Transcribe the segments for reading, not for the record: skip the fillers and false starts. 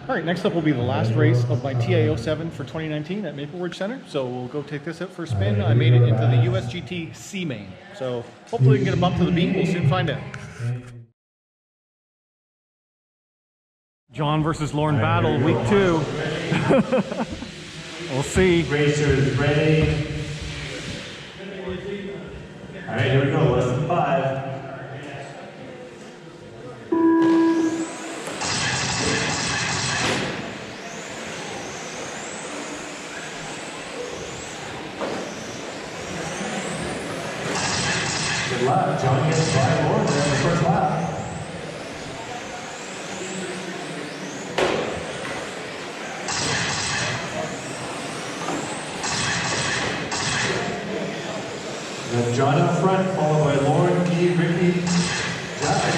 All right, next up will be the last race of my TA07 for 2019 at Maple Ridge Center. So we'll go take this out for a spin. I made it into the USGT C main. So hopefully we can get a bump to the beat. We'll soon find out. John versus Lauren battle, week 2. We'll see. Racers ready. All right, here we go. Less than 5. Good luck. John gets by Lauren there in the first lap. John up front, followed by Lauren, Dee, Ricky, Jack.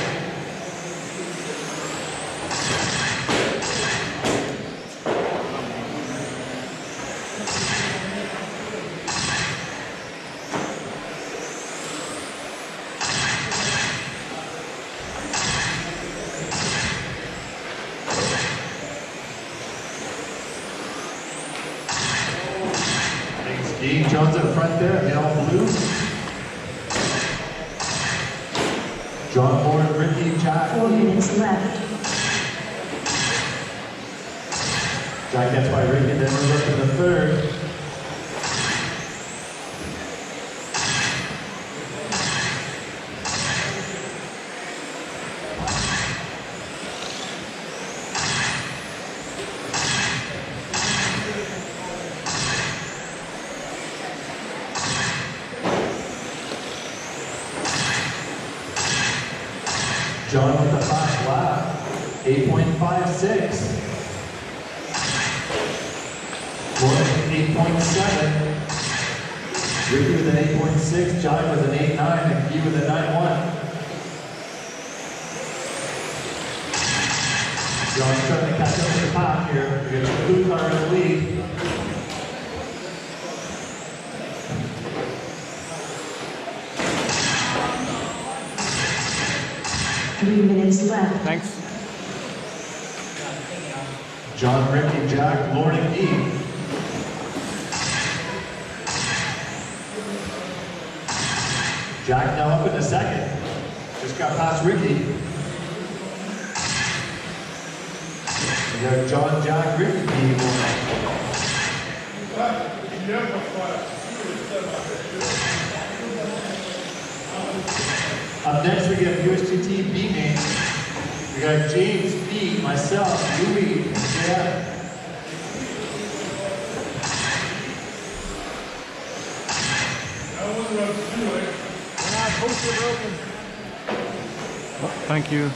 Thanks, Dee. John's up front there, in all blue. John Ford, Ricky, Jack. 4 minutes left. Jack gets by Ricky, then moves up to the third. John with the fast lap, 8.56. Lauren 8.7. Ricky with an 8.6. John with an 8.9. And Guy with a 9.1. John's trying to catch up to the pack here. We got the blue car in the lead. Three minutes left. Thanks. John, Ricky, Jack, Lauren, and Guy. Jack now up in the second. Just got past Ricky. We got John, Jack, Ricky, Guy. Up next, we get USGT B main. We got James, B, myself, Louie, and Jan. Oh, thank you.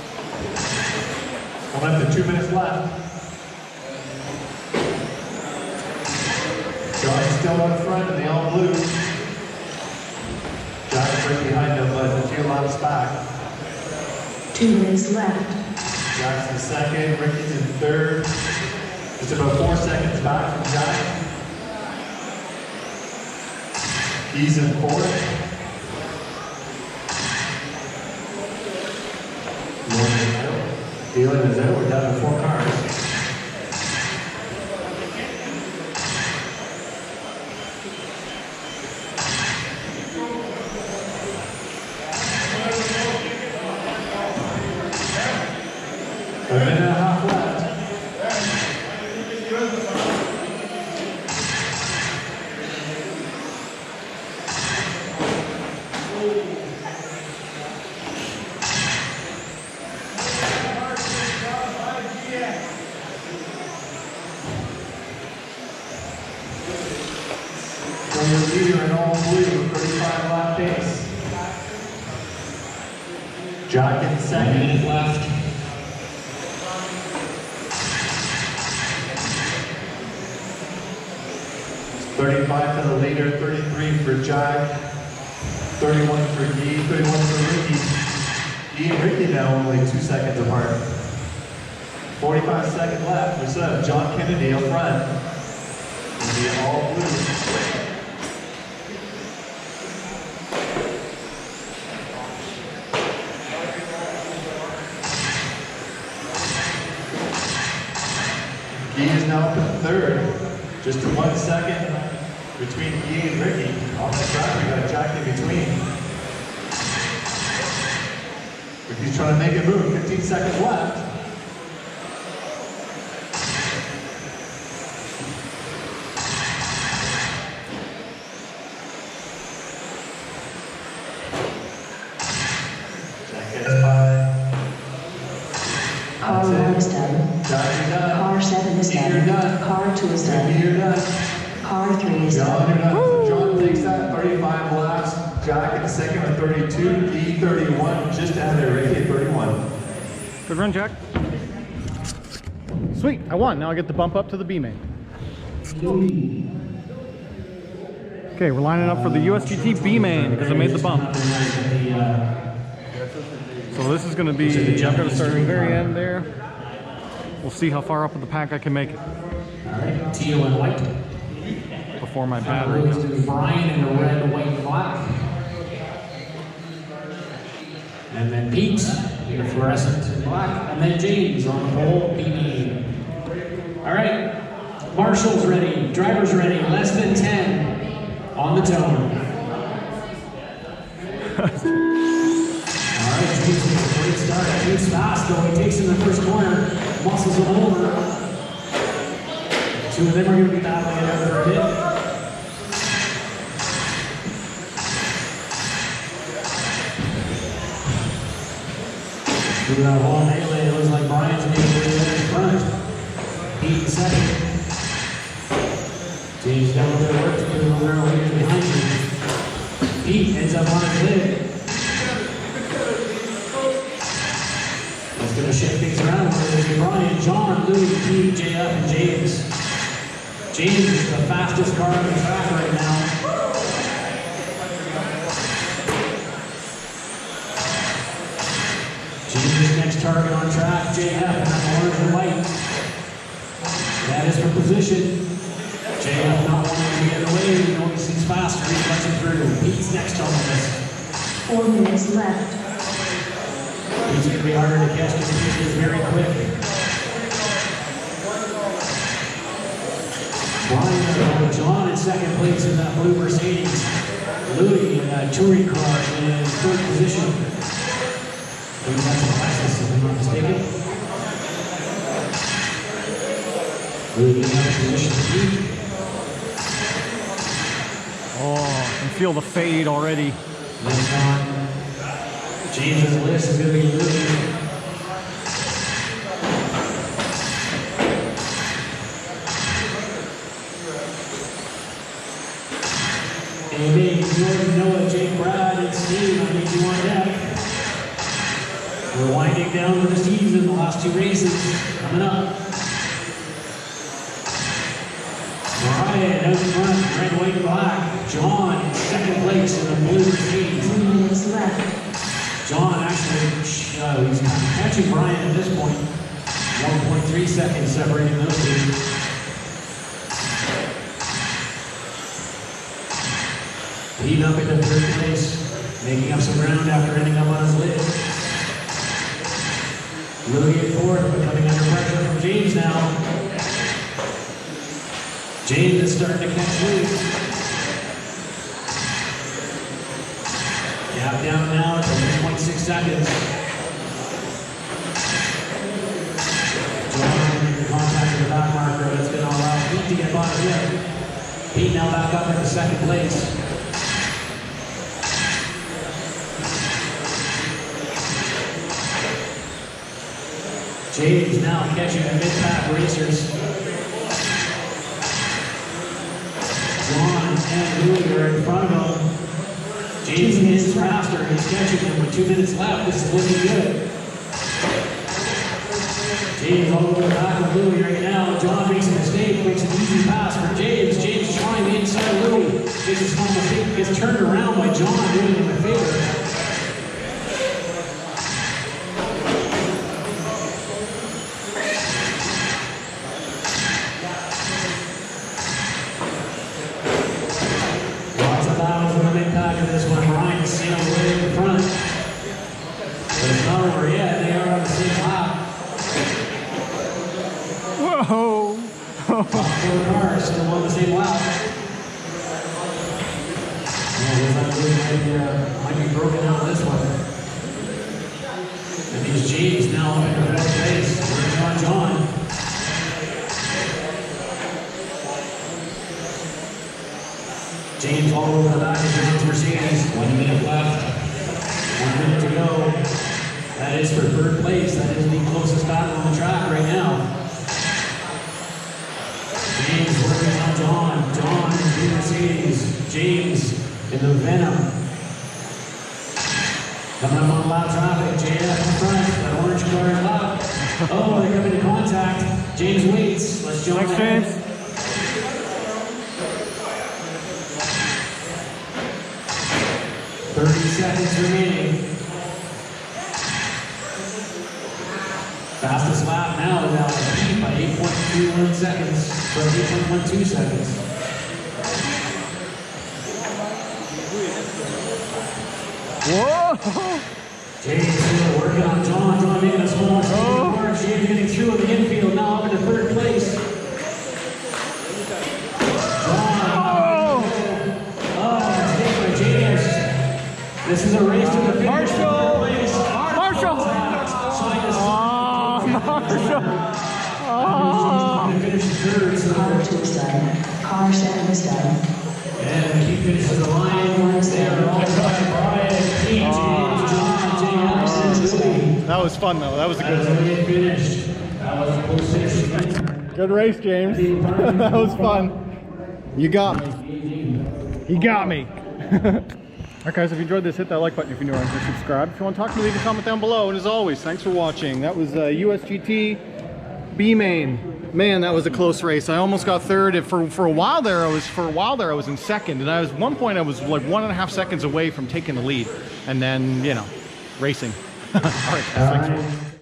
Coming up to 2 minutes left. John's still up front in the all blue. Jack's right behind him, but a few laps back. 2 minutes left. Jack's in second, Ricky's in third. Just about 4 seconds back from Jack. He's in fourth. Lauren is out. Dylan is out. We're down to 4 cars. A minute and a half left. So your leader in all blue, 35 lap pace. Jack in second, left. 35 to the leader, 33 for Jack, 31 for Guy, 31 for Ricky. Guy and Ricky now only 2 seconds apart. 45 seconds left. We still have John Kennedy up front. It'll be all blue. Guy is now up in third. Just 1 second between Guy and Ricky. On the track, we got Jack in between. Ricky's trying to make a move. 15 seconds left. Car 1 is done. Jack, you're done. Car 7 is Guy, done. you're done. Car 2 is done. Ricky, you're done. Car 3 is John, done. you're done. So John takes that 35 laps. Jack in second with 32. Guy 31. Just ahead of Ricky at 31. Good run, Jack. Sweet, I won. Now I get the bump up to the B main. Okay, we're lining up for the USGT B main because I made the bump. So this is going to be, I'm going to start at the very end there. We'll see how far up in the pack I can make it Alright, teal and white. before my battery Goes goes. to Brian in the red, white, and black. And then Pete in the fluorescent and black. And then James on the pole, BB. Alright, marshals ready, drivers ready, less than 10 on the tone. Alright, James makes a great start. James fast though, he takes in the first corner, muscles him over. Two of them are going to be battling it out for a bit. Through that whole melee, it looks like Brian's making it in front. Pete in second. James down with their work to put a little arrow here behind him. Pete ends up on his lid. He's going to shift things around. It's Brian, John, Louis, Pete, JF, and James. James is the fastest car on the track right now. James' next target on track, JF, and that's orange and white. That is for position. JF not wanting to get in the way, you know, he's faster, he's rushing through. Pete's next on the list. 4 minutes left. He's going to be harder to catch because Pete is very quick. Brian, John in second place in that blue Mercedes. Louis in that touring car in third position. I think that's a Lexus, if I'm not mistaken. Louis in that position to Pete. Oh, I can feel the fade already. Then John. James's list is going to be Louis. Amy, Jordan, Noah, Jake, Brad, and Steve, I need you on deck. We're winding down for the season, the last two races coming up. Brian out front, red, white, and black. John in second place in the blue Mercedes. 3 minutes left. John actually, he's kind of catching Brian at this point. 1.3 seconds separating those two. Pete up into third place, making up some ground after ending up on his lid. Louis at fourth, but coming under pressure from James now. James is starting to catch Louis. Gap down now to 1.6 seconds. John making contact with the back marker. That's going to allow Pete to get by again. Pete now back up into second place. James now catching the mid-pack racers. John and Louis are in front of him. James is faster. He's catching them with 2 minutes left. This is looking good. James all over the back of Louis right now. John makes a mistake, makes an easy pass for James. James trying the inside of Louis. Makes his small mistake, gets turned around by John, doing him a favor. Lots of battles in the mid-pack of this one. Brian is sailed way in the front. But it's not over yet. They are on the same lap. Whoa! Four cars still on the same lap. Might be broken out this one. That means James now up in the fourth place. Where's John? James all over the back of James Mercedes. 1 minute left. 1 minute to go. That is for third place. That is the closest battle on the track right now. James working on John. John in the Mercedes. James in the Venom. Coming up on lap traffic. JF in front. That orange car is up. Oh, they come into contact. James waits. Let's jump Thanks, ahead. James. 30 seconds remaining. Fastest lap now is out by 8.21 seconds, or 8.12 seconds. Whoa! James still working on John. John making a small charge. James getting through in the infield, now up into third place. John. Oh, mistake by James. This is a race to the finish. Marshall! Marshall! Finish third, so Car 2 is done. Car 7 is done. and he finishes the line. There, all time, Brian, Pete, James, John, James. That was fun though. That was a good one. That's finished. That was a close finish. Good race, James. That was fun. You got me. He got me. Alright guys, if you enjoyed this, hit that like button if you're new and subscribe. If you want to talk to me, leave a comment down below. And as always, thanks for watching. That was USGT B-Main. Man, that was a close race. I almost got third. For a while there, I was in second. And at one point, I was like 1.5 seconds away from taking the lead. And then, you know, racing. Alright, thanks.